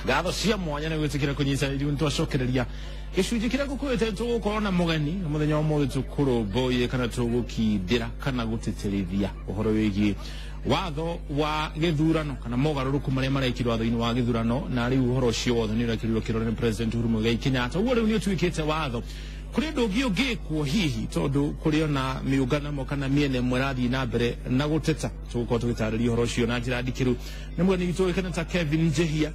ngatho cia mwanya na gwitikira kunyitanĩria ntwacokereria gicunjĩ kĩrĩa gũkwĩte tũgũkorwo na mũgeni na mũthenya wa mũthĩ tũkũrũmbũiye kana tũgũkindĩra kana gũtĩtĩrithia ũhoro wĩgiĩ watho wa gĩthurano kana mogarũrũku marĩa marekirwo watho-inĩ wa gĩthurano na rĩu ũhoro ũcio wothe nĩ ũrekĩrirwo kĩrore nĩ President Uhuru Muigai Kenyatta. Ũguo rĩu nĩ ũtuĩkĩte watho kũrĩ ũndũ ũngĩ ũngĩkwo hihi tondũ kũrĩ ona mĩũnganamo kana mĩena ĩmwe ĩrathiĩ na mbere na gũteta. Tũgũkorwo tũgĩtarĩria ũhoro ũcio na njĩra ndikĩru. Nĩ mũgeni witũ ũĩkaine ta Kevin Njihia,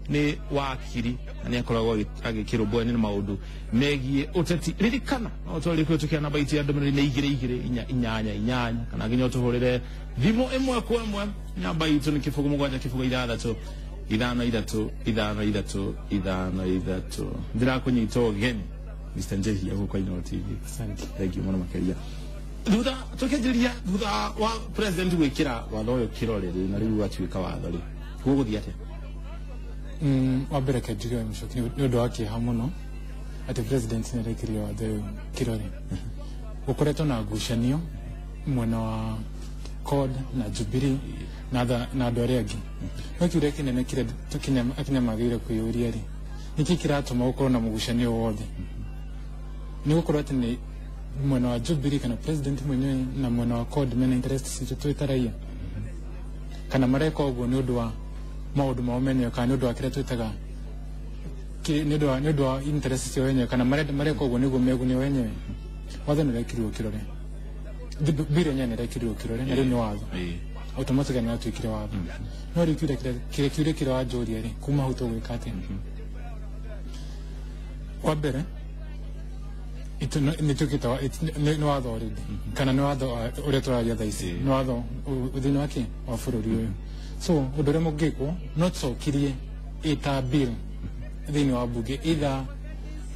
nĩ wakiri na nĩ akoragwo agĩkĩrũmbũyania na maũndũ megiĩ ũteti. Ririkana no twarĩ kũhĩtũkĩra namba itũ ya ndũmĩrĩri nĩ 22288 kana nginya ũtũhũrĩre thimũ ĩmwe kwa ĩmwe. Namba itũ nĩ 0776 ndirakũnyita ũgeni Mr. Njihia huko Ino TV. Asante. Thank you mũno makĩria. Thutha tũkĩanjĩrĩria thutha wa president gwĩkĩra watho ũyũ kĩrore na rĩu atuĩka watho rĩ gũgũthiĩ atĩa? Wa mbere kĩnjĩrĩo mĩcoki nĩ ũndũ wa kĩeha mũno atĩ president nĩ arekĩrire watho ũyũ kĩrore. Gũkoretwo na ngucanio mwena wa CORD na Jubilee na andũ arĩa angĩ. No kĩũria kĩnene kĩrĩa akĩnyamagĩrĩire kwĩyũria rĩ, nĩkĩ kĩratũma gũkorwo na mũgucanio wothe? Nĩ gũkorwo atĩ nĩ mwena wa Jubilee kana president mwenyewe na mwena wa CORD mena interest citũ twĩ raia, kana mareka ũguo nĩ ũndũ wa maũndũ mao menyewe kana nĩ ũndũ wa kĩrĩa twĩtaga nĩ ũndũ wa interest cio wenyewe kana mareka ũguo nĩguo megunie wenyewe. Watho nĩ ũrekĩrirwo kĩrore, bill yenyewe nĩ ĩrekĩrirwo kĩrore na rĩu nĩ watho automatically nĩ atuĩkire watho. No rĩu kĩũria kĩrĩa wanjũria rĩ, kuma hau tũgwĩka atĩa? Wa mbere nĩ watho already kana nĩ watho ũrĩa tũraria thaa ici, nĩ watho thĩinĩ wa bũrũri ũyũ. So ũndũ ũrĩa mũngĩkwo no tũcokirie ĩta bill thĩinĩ wa bunge, either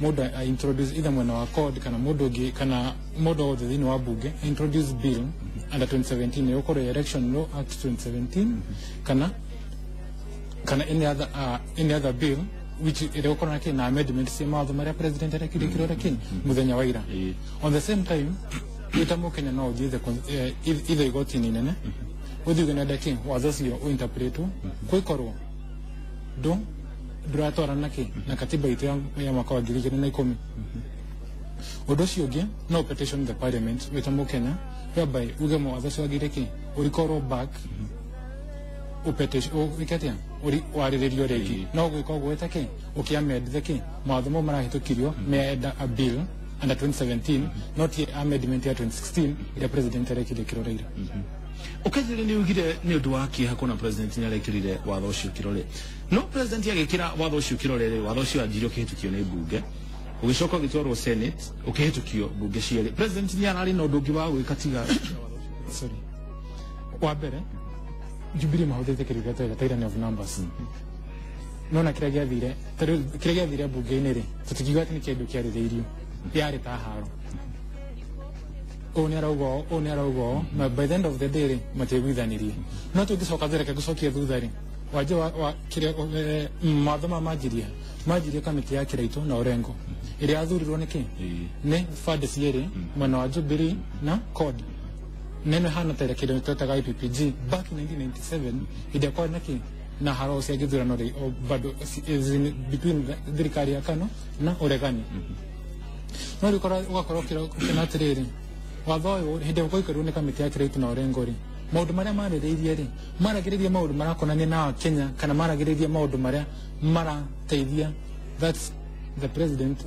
mũndũ introduce either mwena wa CORD kana mũndũ ũngĩ kana mũndũ wothe thĩinĩ wa bunge introduce bill under 2017 nĩ gũkorwo election law act 2017 kana any other bill which ĩrĩgũkorwo nakĩ na amendments cia mawatho marĩa president arekĩrire kĩrore kĩ mũthenya wa ira. On the same time wĩta mũkenya no ũthiĩ either igoti-inĩ inene ũthiĩ ũgĩnenda kĩ watho ũcio ũinterpretwo kwĩkorwo ndũratwarana kĩ na katiba itũ ya mwaka wa 2010. Ũndũ ũcio ũngĩ no petition the parliament wĩta mũkenya whereby uge mawatho ũcio wagĩrĩire kĩ ũrikorwo back ũpetition warĩrĩrio rĩngĩ. No gwĩka ũguo wĩta kĩ ũkĩamendithe kĩ mawatho mau marahĩtũkirio menda a bill under 2017 not amendment ya 2016 ĩrĩa president arekĩrire kĩrore ira. Ũkethire nĩ ugire nĩ ũndũ wa kĩeha kuona president nĩ arekĩrire watho ũcio kĩrore. No president agĩkĩra watho ũcio kĩrore rĩ, watho ũcio wanjirie ũkĩhĩtũkio nĩ bunge ũgĩcoka ũgĩtwarwo senate ũkĩhĩtũkio bunge cierĩ. President nĩ ararĩ na ũndũ ũngĩ wa gwĩka tiga sorry. Wa mbere Jubilee mahũthĩte kĩrĩa gĩtagwo tyranny of numbers. Nona kĩrĩa gĩathire bunge-inĩ rĩ, tũtikiuga atĩ nĩ kĩndũ kĩarĩrĩirio, yarĩ ta haro. Ũũ nĩ arauga na by the end of the day rĩ matiaiguithanirie. No tũngĩcoka thĩreke gũcokia thutha rĩ, wanje wa kĩrĩa mawatho maya manjirie kamĩtĩ ya Kĩraitũ na Orengo ĩrĩa yathurirwo nĩ kĩ nĩ bande cierĩ mwena wa Jubilee na CORD. Neno hana ta kĩndũ twetaga IPPG back in 1997 ĩrĩa kwarĩ na haro cia gĩthurano rĩ bado between thirikari ya KANU na ũregani. No ũgakorwo kĩna atĩrĩrĩ watho ũyũ hĩndĩ ũgũikarwo nĩ kamĩtĩ ya Kĩraitũ na Orengo rĩ, maũndũ marĩa marĩrĩirie rĩ maragĩrĩria maũndũ marakonania na Kenya kana maragĩrĩria maũndũ marĩa marateithia that's the president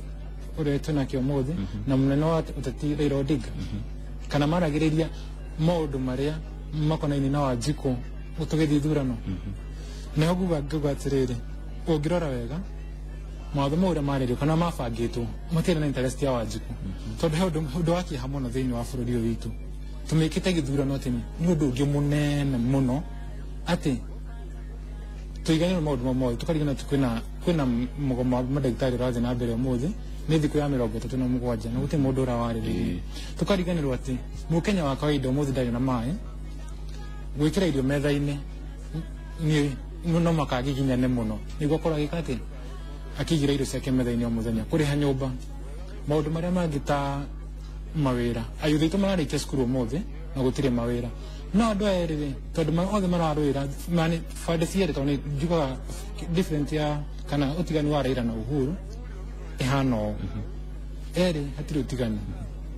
ũrĩa twĩnakĩo ũmũthĩ na mũnene wa ũteti Raila Odinga, kana maragĩrĩria maũndũ marĩa makonainie na Wanjikũ tũgĩthiĩ ithurano. Nĩho nguga atĩrĩrĩ, ũngĩrora wega mawatho mau ũrĩa marĩrio kana mabangĩtwo matirĩ na interest ya Wanjikũ, tondũ he ũndũ wa kĩeha mũno thĩinĩ wa bũrũri ũyũ witũ tumĩkĩte gĩthurano atĩ nĩ ũndũ ũngĩ mũnene mũno atĩ tũiganĩrwo maũndũ mamwe tũkarigana atĩ kwĩna mũgomo wa mandagĩtarĩ ũrathiĩ na mbere ũmũthĩ nĩ thikũ ya 37 na gũtirĩ mũndũ ũrawarĩrĩria. Tũkariganĩrwo atĩ mũkenya wa kawaida ũmũthĩ ndarĩ na maĩ, gwĩkĩra irio metha-inĩ no makagiginyane mũno nĩguo akorwo agĩka atĩ akĩigĩra irio ciake metha-inĩ o mũthenya, kũrĩha nyũmba, maũndũ marĩa mangĩ ta mawĩra. Ayuthi aitũ mararĩkia cukuru ũmũthĩ na gũtirĩ mawĩra. no andå erä tondå othe mararå ä ra bande cierä tondå nä njugaga different ya kana å tigani wa Raila na Uhuru ihana å erä hatirä å tigani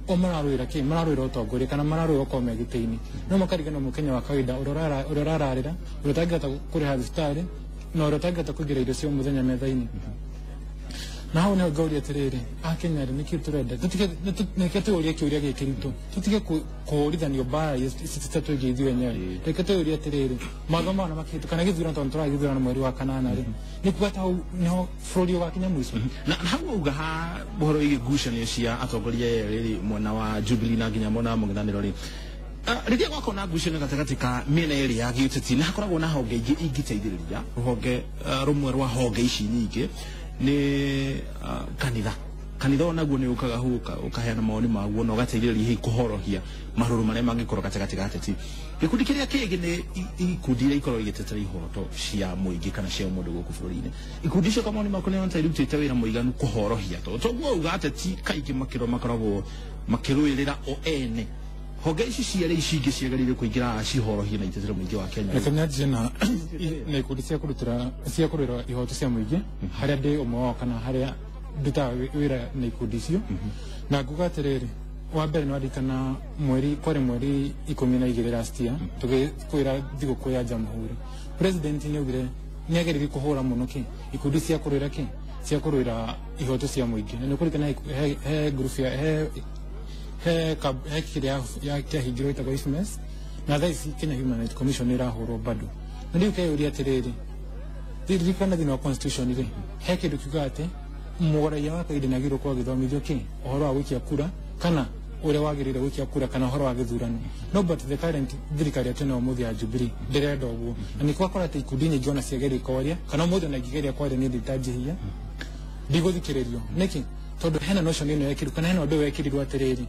o mararå ä ra kä mararå ä ra å tongoria kana mararå ä ra okorwo me gä tä-inä no makarigana må Kenya wa kawaida å rä a rarä ra å rä a tangähota kå rä ha thibitarä na å rä a tangähota kå ingä ra irio cia må thenya metha-inä na hau nä ngauria atä rä rä akenya rä nä kä tå renda nä tå å ria kä å ria gä kä ritå tå tige kå rithanio mbara citatå ingä ithuä enyewe reke tå å ria atä rä rä matho mao nä makä kana gä thurano tondå tå ragä thurano mweri wa kanana rä nä kuga ta hau nä ho bå rå ri å gakinya muico na hau auga ha å horo igä ngucanio cia atongoria erä mwena wa Jubilee na nginya mwena wa mũng'ethanä rä rĩrĩa gwakorwo na ngucanio gatagatĩ ka mĩena ĩrĩ ya gĩũteti nĩ hakoragwo na honge ingĩ ingĩteithĩrĩria rũhonge rũmwe rwa honge ici nyingĩ nĩ kanitha onaguo nĩ ũkaga hau ũkaheana mawoni maguo na ũgateithĩrĩria hihi kũhorohia marũrũ marĩa mangĩkorwo gatagatĩ ga ateti gĩkundi kĩrĩa kĩngĩ nĩ ikundi iria ikoragwo igĩtetera ihoto cia mũingĩ kana cia mũndũ gũkũ bũrũri-inĩ ikundi icio kamawoni maku nĩ wona irutĩte wĩra mũiganu kũhorohia toguo uga ateti kaingĩ makoragwo makĩrũĩrĩra o ene honge ici cierĩ ici ingĩ ciagĩrĩire kũingĩra cihorohie na itetero mũingĩ wa Kenya reke nyanjie na ikundi cia kũrũĩrĩra ihoto cia mũingĩ harĩa ndĩ ũmwe wao kana harĩa ndutaga wĩra na ikundi icio na nguga atĩrĩrĩ wa mbere nĩ waririkana kwarĩ mweri 12 last year tũgĩkwĩra thigũkũ ya Jamhuri president nĩ augire nĩ agĩrĩire kũhũra mũno ikundi cia kũrũĩra ihoto cia mũingĩ na nĩ kũririkana he group he kĩrĩa kĩahingĩrwo ĩtagwo ISMES na thaa ici Kenya Human Rights Commission ĩrahũrwo bado na rĩu keyũria atĩrĩrĩ ririkana thĩinĩ wa constitution rĩ he kĩndũ kiugaga atĩ mũraia wa kawaida nĩ agĩrĩirwo gũkorwo agĩthomithio ũhoro wa gũikia kura kana ũrĩa wagĩrĩire gũikia kura kana ũhoro wa gĩthurano no but the current thirikari atĩ na ũmũthĩ ya Jubilee ndĩrenda ũguo na nĩ gwakora atĩ ikundi nyingĩ ona ciageria kwaria kana ũmũthĩ ona ingĩgeria kwaria niĩ nditanjĩhia ndigũthikĩrĩrio nĩkĩ tondũ hena notion ĩno yekĩrirwo kana hena ũndũ wekĩrirwo atĩrĩrĩ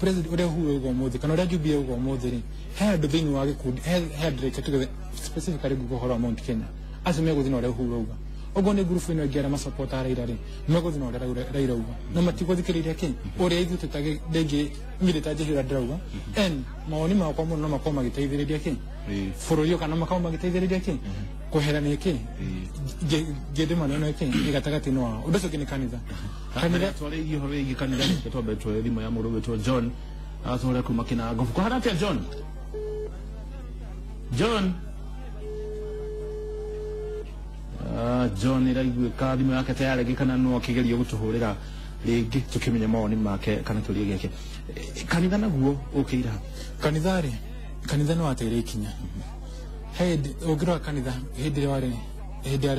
president ũrĩa Uhuru auga ũmũthĩ kana ũrĩa Jubilee auga ũmũthĩ rĩ he andũ thĩinĩ wa gĩkundi he andũ reke tuge specifically nguga ũhoro wa Mount Kenya acio megũthiĩ na ũrĩa Uhuru auga oguo nĩ ngurubu ĩno ĩngĩ arĩa macopota Raila rĩ megũthiĩ na ũrĩa Raila auga na matigũthikĩrĩria kĩ ũrĩa ithuĩ rĩngĩ niĩ nditanjĩhia ũrĩa ndĩrauga en mawoni makwa mũno no makorwo magĩteithĩrĩria kĩ bũrũri kana makorwo magĩteithĩrĩria kĩ kweherania kĩ ngĩndĩmano ĩno kĩ ĩgatagatĩ-inĩ wao ũndũ ũcio ũngĩ nĩ kanitha twarĩirie ũhoro wĩgiĩ kanitha nĩkĩo twambe tuoe thimũ ya mũndũ wĩtwo John atũrĩa kuma Kinango kũhana atĩa John John ĩraiguĩka thimũ yake ta yaregekana no akĩgeria gũtũhũrĩra rĩngĩ tũkĩmenya mawoni make kana tũrie gĩake kanitha naguo ũkĩira kanitha nĩ wateire ikinya ũngĩrora kanitha hĩndĩ ĩrĩa warĩ hĩndĩ ya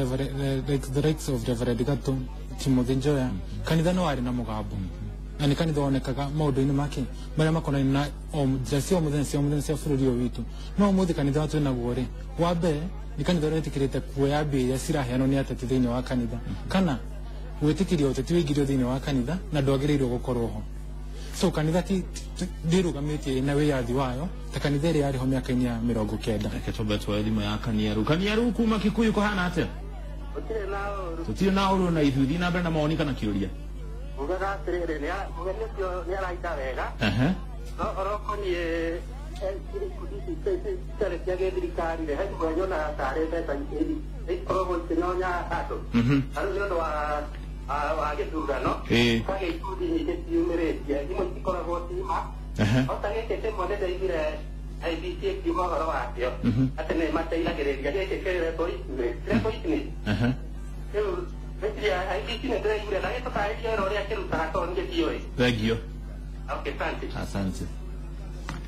the rights of Reverend Gatũ Timothy Njoya kanitha nĩ warĩ na mũgambo na nĩ kanitha wonekaga maũndũ-inĩ make marĩa makonainie na njĩra cia mũthenya cia bũrũri ũyũ witũ no ũmũthĩ kanitha twĩ naguo rĩ wa mbere nĩ kanitha ũrĩa wĩtĩkĩrĩte kuoya mbia iria ciraheanwo nĩ ateti thĩinĩ wa kanitha kana gwĩtĩkĩria ũteti wĩingĩrio thĩinĩ wa kanitha na ndwagĩrĩirwo gũkorwo ho so kanitha ndĩrũgamĩtie na wĩyathi wayo ta kanitha ĩrĩa yarĩ ho mĩaka-inĩ ya 90 reke twambe tuoe thimũ ya Kaniaru kuma Kikuyu kũhana atĩa tũtirĩ na ũrũ na ithuĩ thiĩ na mbere na mawoni kana kĩũria ugaga atĩrĩrĩ mũgeni ũcio nĩ araita wega no orokoniĩ itarĩ cia gĩthirikari rĩ he mwanya ona tarĩ mbeca ikoragwo ikĩnyonya andũ tarĩu nĩ ũndũ wa gĩthurano kagĩ ikundi nyingĩ ciumĩrĩtie imwe itikoragwo cima o ta gĩkĩ kĩmwe nĩ ndaiguire IEBC ĩkiuga ũhoro wakĩo atĩ nĩ mateithagĩrĩria gĩkĩ kĩretwo ISMES rĩu IEBC nĩ ndĩraiguire na gĩtũtarĩria wĩra ũrĩa kĩrutaga tondũ nĩ gĩtiũĩ thengio asante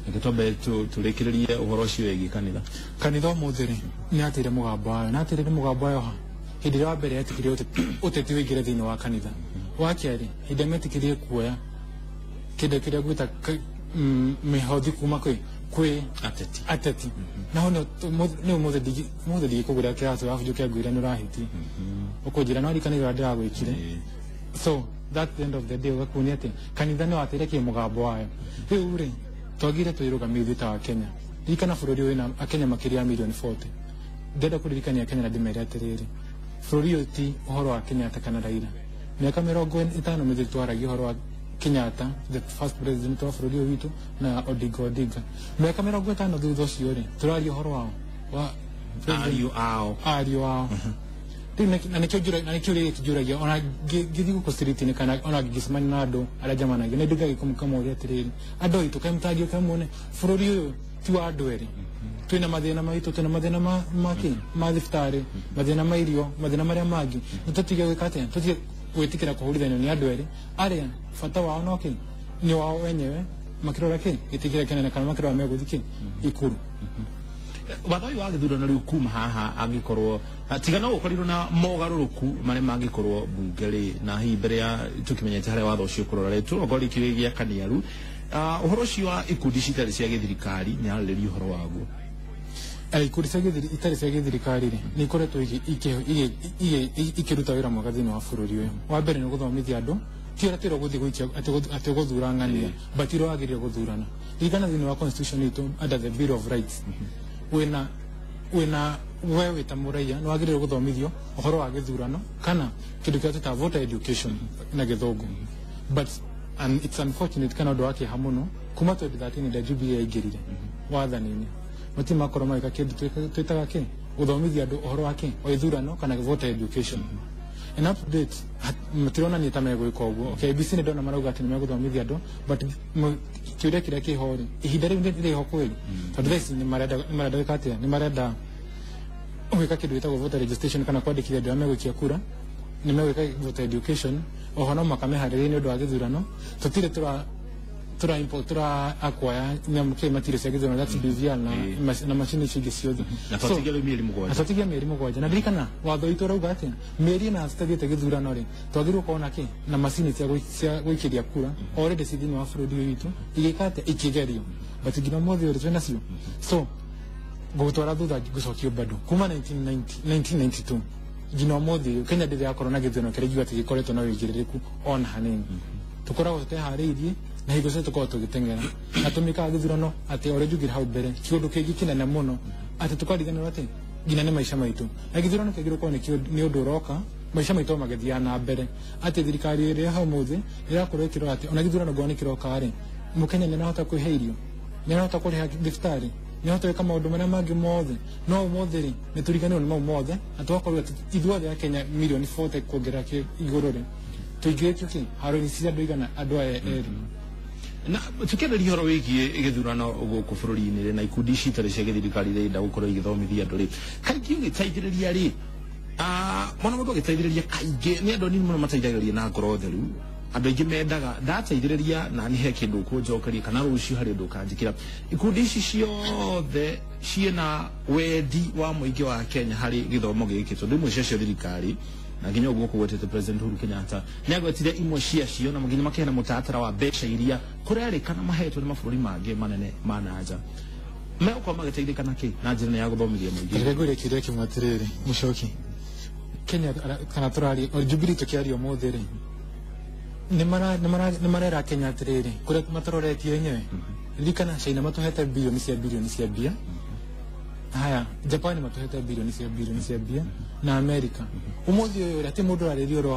reke twambe tũrĩkĩrĩrie ũhoro ũcio wĩgiĩ kanitha ũmũthĩ rĩ nĩ ateire mũgambo wayo na ateire mũgambo wayo hĩndĩ ĩrĩa wa mbere yetĩkĩrie ũteti wĩingĩre thĩinĩ wa kanitha wa kerĩ hĩndĩ ĩrĩa metĩkĩrie kuoya kĩndũ kĩrĩa gwĩta mĩhothi kuma kwĩ ateti naho nĩ ũmũthĩ ndigĩkũgũrĩra kĩratũ gabunjũ kĩa ngũire nĩ ũrahĩtie ũkũnjĩra no arikanĩrĩra ndĩragwĩkire so that's the end of the day ũgakuonia atĩ kanitha nĩ wateire kĩ mũgambo wayo rĩu rĩ twagire twĩrũgamie ithuĩ ta wa Kenya ririkana bũrũri ũyũ wĩna akenya makĩria ya milioni 40 ndĩrenda kũririkania akenya na ndĩmere atĩrĩrĩ bũrũri ũyũ ti ũhoro wa Kenyatta kana Raila mĩaka 50 mĩthiru twaragia ũhoro wa Kenyatta, the first president of Rodi Wito, na Odinga. Meka mĩrongo ĩtano thutha ũcio rĩ, tũraria ũhoro wao wa ariũ ao. Na nikio rĩrĩ tũjũragia ona gĩthiĩ gũkũ street-inĩ kana ona ngĩcemania na andũ arĩa njamanagia nĩ ndĩngagĩ kũmũria atĩrĩrĩ andũ aitũ kaĩ mũtangĩũka kamwone bũrũri ũyũ ti wa andũ erĩ twĩna mathĩna maitũ twĩna mathĩna ma thibitarĩ mathĩna ma irio mathĩna marĩa mangĩ tũtige gwĩka atĩa tũtige gwĩtĩkĩra kũhũrithanio nĩ andũ erĩ arĩa bata wao no kĩ nĩ wao wenyewe makĩrora kĩ gĩtĩkĩra kĩnene kana makĩrora megũthiĩ kĩ ikuru watho ũyũ wa gĩthurano rĩu kuma haha angĩkorwo tigana gũkorirwo na mogarũrũku marĩa mangĩkorwo bunge rĩ na hihi mbere ya tũkĩmenyete harĩa watho ũcio ũkũrorete okorwo kĩrĩ gĩa kaniaru ũhoro ũcio wa ikundi citarĩ cia gĩthirikari nĩ ararĩria ũhoro waguo ikundi itarĩ cia gĩthirikari rĩ nĩ ikoretwo ikĩruta wĩra mwega thĩinĩ wa bũrũri ũyũ wa mbere nĩ gũthomithia andũ ti ũrĩa twĩrwo gũthiĩ gũikia atĩ gũthura ng'ania but irwo wagĩrĩire gũthurana ririkana thĩinĩ wa constitution itũ under the bill of rights wĩna we wĩta mũraiya nĩ wagĩrĩire gũthomithio ũhoro wa gĩthurano kana kĩndũ kĩrĩa twĩtaga voter education na gĩthũngũ but it's unfortunate kana ũndũ wa kĩeha mũno kuma 2013 rĩrĩa Jubilee yaingĩrire wathani-inĩ matirĩ makorwo magĩka kĩndũ twĩtaga kĩ gũthomithia andũ ũhoro wa kĩ wa ithurano kana voter education and up to date matironania ta megwĩka ũguo okay ABC nĩ ndona marauga atĩ nĩ megũthomithia andũ but kĩũria kĩrĩa kĩho rĩ ihinda rĩu nĩrĩho kweli tondũ thaa ici nĩ marenda gwĩka atĩa nĩ marenda gwĩka kĩndũ gĩtagwo voter registration kana kwandĩkithia andũ arĩa megũikia kura nĩ megwĩka voter education oho no makameharĩria nĩ ũndũ wa gĩthurano tũtirĩ tura akwaya nyamũ kĩ matirĩ cia gĩthurano that's BVR na macini icio ingĩ ciothe na tũtigia mĩeri mũgwanja na ndirikana watho witũ ũrauga atĩ mĩeri ĩna citathiĩte gĩthurano rĩ twagĩrĩirwo gũkorwo na kĩ na macini cia gũikĩria kura already ci thĩinĩ wa bũrũri ũyũ witũ igĩka atĩa ikĩgerio but nginya ũmũthĩ ũrĩ twĩna cio so gũtwara thutha gũcokio bado kuma 1992 nginya ũmũthĩ ũyũ Kenya ndĩrĩ yakorwo na gĩthurano kĩrĩa ingiuga atĩ gĩkoretwo na wĩigĩrĩrĩku ona hanini tũkoragwo tũteharĩirie na hingo ciothe tũkoragwo tũgĩteng'era na tũmĩkaga gĩthurano atĩ ũrĩa njugire hau mbere kĩũndũ kĩngĩ kĩnene mũno atĩ tũkariganĩrwo atĩ nginya nĩ maica maitũ na gĩthurano kĩagĩrĩirwo gũkorwo nĩ ũndũ ũroka maica maitũ magĩthiaga na mbere atĩ thirikari ĩrĩa hau mũthĩ ĩrakorwo ĩkĩrora atĩ ona gĩthurano ngorwo nĩ kĩroka rĩ mũkenya nĩ arahota kwĩhe irio nĩ arahota kũrĩha thibitarĩ nĩ arahota gwĩka maũndũ marĩa mangĩ mothe no ũmũthĩ rĩ nĩ tũriganĩrwo nĩ mau mothe na tũgakorwo atĩ ithuothe a Kenya mirioni 40 kuongerera igũrũ rĩ tũingĩrĩtio kĩ haro-inĩ cia andũ igana andũ aya erĩ na tukĩenderia ũhoro wĩgiĩ gĩthurano gũkũ bũrũri-inĩ na ikundi citarĩ cia gĩthirikari irenda gũkorwo igĩthomithia andũ rĩ kaingĩ ũgĩteithĩrĩria rĩ mwana mũndũ agĩteithĩrĩria kaingĩ nĩ andũ anini mũno mateithagĩrĩria na ngoro theru andũ aingĩ mendaga ndateithĩrĩria na nihe kĩndũ kũnjokeria kana rũciũ harĩ ũndũ ũkanjĩkĩra ikundi ici ciothe ciĩna wendi wa mũingĩ wa Kenya harĩ gĩthomo gĩkĩ tondũ imwe cia thirikari na nginya ũguo kũgwetete President Uhuru Kenyatta nĩ agwetire imwe ciacio na nginya makĩheana mũtaratara wa mbeca iria kũrerĩkana mahetwo nĩ mabũrũri mangĩ manene ma nanja megũkorwo magĩteithĩka na kĩ na njĩra ya gũthomithia mũingĩ rĩrĩa ngwĩre kĩũria kĩmwe atĩrĩrĩ mũcoki Kenya kana tũraria o Jubilee tũkĩaria ũmũthĩ rĩ nĩ marera Kenya atĩrĩrĩ kũrĩa mataroretie wenyewe ririkana China matũhete bilioni cia mbia haya Japan matũhete bilioni cia mbia na America ũmũthĩ ũyũ rĩ atĩ mũndũ ararĩria ũhoro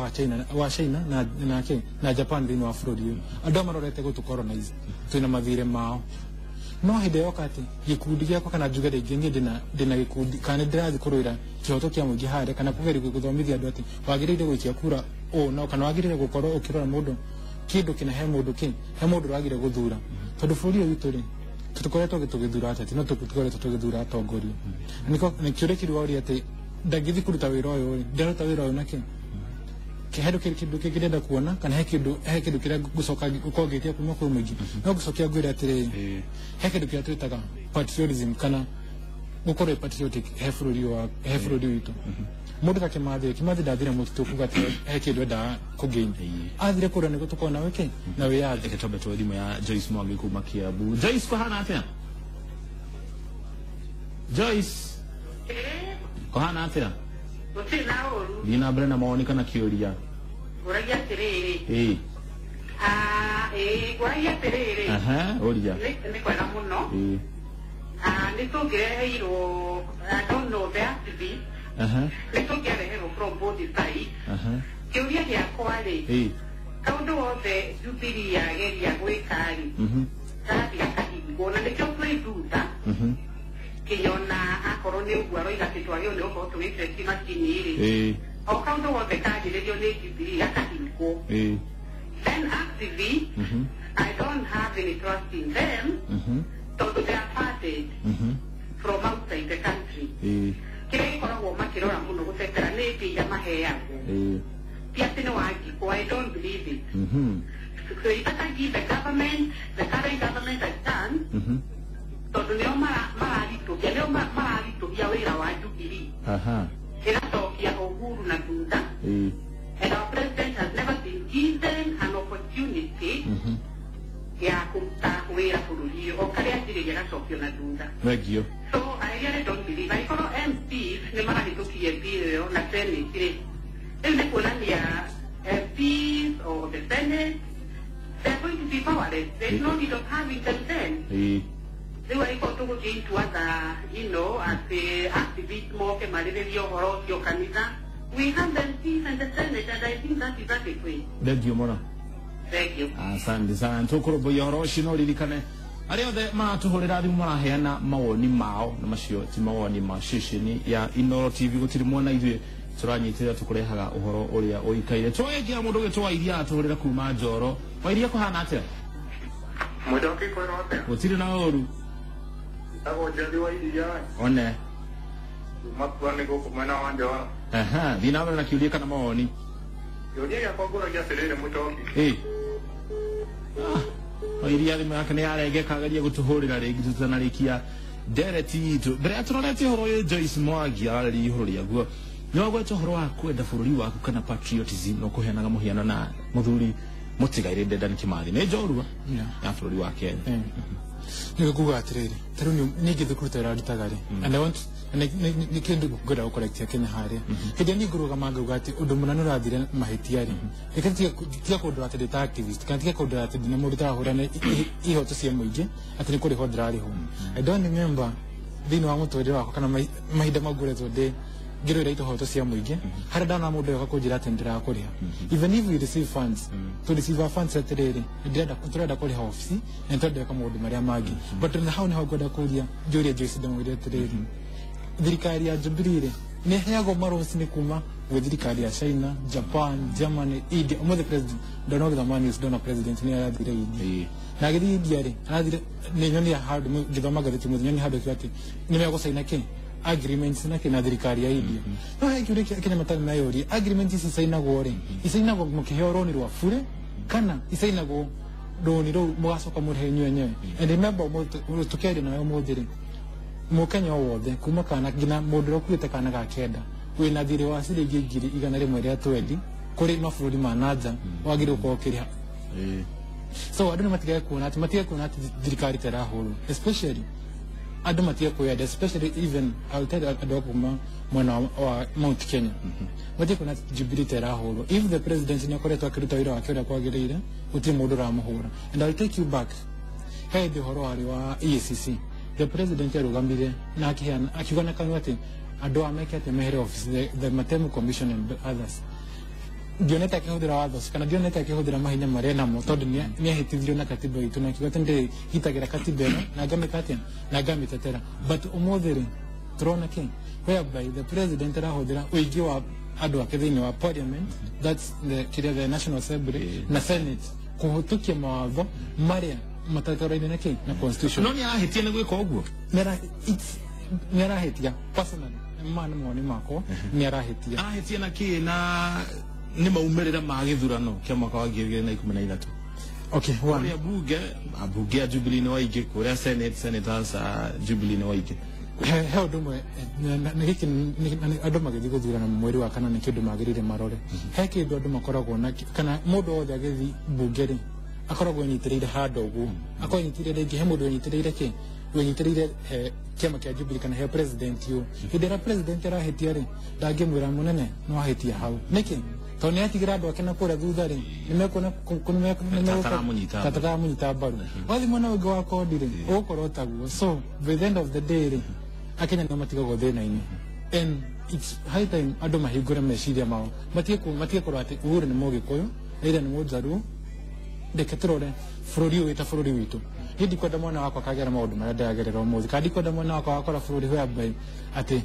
wa China na Japan thĩinĩ wa bũrũri ũyũ andũ marorete gũtũcolonize twĩna mathirĩ mao no hĩndĩ yoka atĩ gĩkundi gĩakwa kana njuge rĩngĩ niĩ ndĩna gĩkundi kana ndĩrathiĩ kũrũĩra kĩhoto kĩa mũingĩ harĩa kana kũgeria gũthomithia andũ atĩ wagĩrĩire gũikia kura no kana wagĩrĩire gũkorwo ũkĩrora mũndũ kĩndũ kĩna he mũndũ ũragĩrĩire gũthura tondũ bũrũri ũyũ witũ rĩ tũkoretwo tũgĩthura ateti no tũkoretwo tũgĩthura atongoria nĩ kĩũria kĩrũaria atĩ ndangĩthiĩ kũruta wĩra ũyũ rĩ ndaruta wĩra ũyũ nakĩ kĩndũ kĩngĩ ndĩrenda kuona kana he kĩndũ kĩrĩa gũcoka gũkorwo ngĩtia kuma kwĩ mũingĩ no gũcokia ngwĩre atĩrĩrĩ he kĩndũ kĩrĩa twĩtaga patriotism kana gũkorwo patriotic he bũrũri witũ mũndũ ta Kĩmathi ndathire mũtitũ kuga atĩ he kĩndũ endaga kũgain athire kũrĩa nĩguo tũkorwo na wĩke na wĩyathi reke twambe twa thimũ ya Joyce Mwangi kuma Kiambu Joyce kũhana atĩa Joyce kũhana atĩa thiĩ na mbere na mawoni kana kĩũria ũragia atĩrĩrĩ ũragia atĩrĩrĩ ũria nĩ kwega mũno nĩ tũngĩreheirwo don't the activist nĩ tũngĩareherwo from both sides kĩũria gĩakwa rĩ kaundu wothe Jubilee yageria gwikari kathi akahingo na nikio twiruta kinyona akorwo ni uguo aroiga ati twagio ni ukorwo tugifeti macini iri o kaundu wothe kagiririo ni Jubilee akahingo then actively I don't have any trust in them tondu they are parted from outside the country kire ikoragwo makirora muno gutetera ni mbia maheagwo ti ati ni wangikwo I don't believe it so if I give the government the current government a chance tondu nio mararitugia nio mararitugia wira wa Jubilee iracokia Uhuru na thutha and our president has never been given an opportunity ya kuruta wira bururi o karia njiriria gacokio na thutha so I really don't believe I follow MPs ni marahitukie bill na Senate and the kuonania MPs or the Senate they're going to be powerless. There's no need of having them then. They were able to go into other, as the activists more we have the MPs and the Senate, and I think that is adequate. Thank you, Mona. Thank you. Asante sana. Tukuru boyoroshi no lirikane. Ariothe matuhurira thimu maraheana mawoni mao na macio ti mawoni ma shishini ya Inooro TV gutiri mwana ithuĩ turanyitira tukurehaga uhoro uria uikaire twagia mundu gitwa iria aturira kuma Njoro wa iria kuhana atia mudoki kworote gutiri na oru tago jadi wa iria one mapwane go kumana wa Njoro thina na kiuria kana mawoni kiuria ya kongora ya serere mudoki iria thimu yake ni arengekageria gutuhurira ringi tutanarikia dereti itu mbere aturorete horo ye Joyce Mwangi arari ihoro riaguo nyogo horo wa kwenda bururi waku kana patriotism no kuheanaga muhiano na muthuri mutigaire Dedan Kimathi ne njorua ya bururi wa Kenya ni kuga atiriri taru ni ngithukutera rutagari and I want ni kindu goda ukorect ya Kenya haria hidi ni guruga maga ati undu munanu rathire mahitiari ikati tia kundu ati ta activist kandi tia kundu ati ni mundu ta hurana ihoto cia muingi ati ni kuri hodrari ho I don't remember thino wa mutori wako kana mahinda maguretwo de giro ira ihoto cia muingi hari ndana mundu yoka kunjira ati ndira kuriha even if we receive funds to receive our funds atiriri ndira kuturada kuriha office and to ndeka mundu maria magi but na how ni ho goda kuria Julia Joyce ndamwire atiriri thirikari ya Jubilee ni heago marosi ni kuma with thirikari ya China, Japan, Germany, India. The president don't know the man is done a president ni arathire India. Na gidi India ri arathire ni nyoni ya hard githoma gatheti mu nyoni hard kwati ni mego saina ke agreements na ke na thirikari ya India. No ha kiure kenya matani na yori agreement isi saina gore. Isaina go mukihoro ni rwa fure kana isaina go doni ro mugacoka muri nyenye. And remember mo tukeri na mo dire mukenya wothe kuma kana ngina mundu rokuite kana ga kenda wina thire wa ciringi ngiri igana rimwe ria twendi kuri mabũrũri ma nanja wagire ukokiriha so andu matigae kuona ati thirikari terahuru especially andu matigae kuya especially even I'll tell andu kuma mwena wa Mount Kenya matigae kuona Jubilee terahuru if the president ni akoretwo akiruta wira wake uria kwagiriire uti mundu ramuhura and I'll take you back hey the horo ari wa EACC the president arugamire na akigana kanwa ati andu ameke ati mehere office the Matemu Commission and others dioneta kihudira others kana dioneta kihudira mahinya maria namo tondu ni ahitithio na katiba itu na kigate ndi hitagira katiba na gamikatia na gamitetera but umodhere trona king whereby the president arahudira uigi wa andu ake thiini wa parliament that's the National Assembly na Senate kuhutukia mawatho maria matataraine na na constitution no ni ahitie na gwika oguo ni arahitia personally man moni mako ni arahitia na ki na ni maumerera ma githurano kia mwaka wa 2013 okay one ya bunge ya Jubilee ni waige kuria senators Jubilee ni waige he ndumwe na giki ni andu magithi guthurana mweri wa kana ni kindu magirire marore he kindu andu makoragwo na kana mundu othe agithi bungeri akoragwo nyitiriire handu uguo akoragwo nyitiriire ngi he mundu nyitiriire ki nyitiriire kiama kia Jubilee kana he president yo hidera president arahitia ri ndangimwira munene no ahitia hau niki to ni atigira andu akena kura thutha ri nimekona tatara munyita baru wathi mwana wego wa kodi ri ukorwo taguo so by the end of the day ri akenya no matigago thina-ini and it's high time andu mahingure meciria mao matie korwo ati Uhuru ni Mugikuyu ira ni mujaru ndeke turore bururi wita bururi witu hindi kwenda mwana wakwa kagera maundu maria ndagerera umuthi kandi kwenda mwana wakwa wakora bururi whereby ati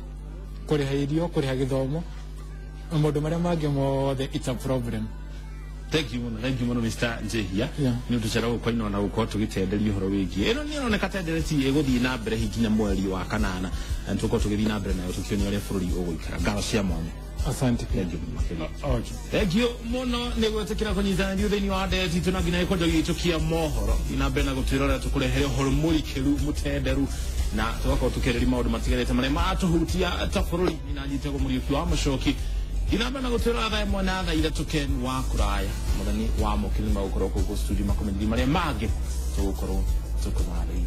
kuriha irio kuriha githomo maundu maria mangi mothe it's a problem. Thank you muno Mr. Njehia ni tuchara gukoina na gukorwo tugitenderia uhoro wigi ino ni oneka tendereti iguthii na mbere hikinya mweri wa kanana na tuko tugithii na mbere nayo tukionio ria bururi uguikara ngaro cia mwanya. Asante pia. Okay. Thank you muno ni gwetikira kunyitana ndi thini wa ndeti tunagina ikondo gitukia mohoro ina mbere na gutirora tukurehere uhoro murikiru mutenderu na tugakorwo tukireri maundu matigarete maria matuhutia ta bururi ina nyitego muriuki wa mucoki inamba na gutura tha imwe na tha ithatu Ken wa kuraya muthani wa mukiri ma gukorwo kuko studio makomedi maria mangĩ tugukorwo tukuthariire.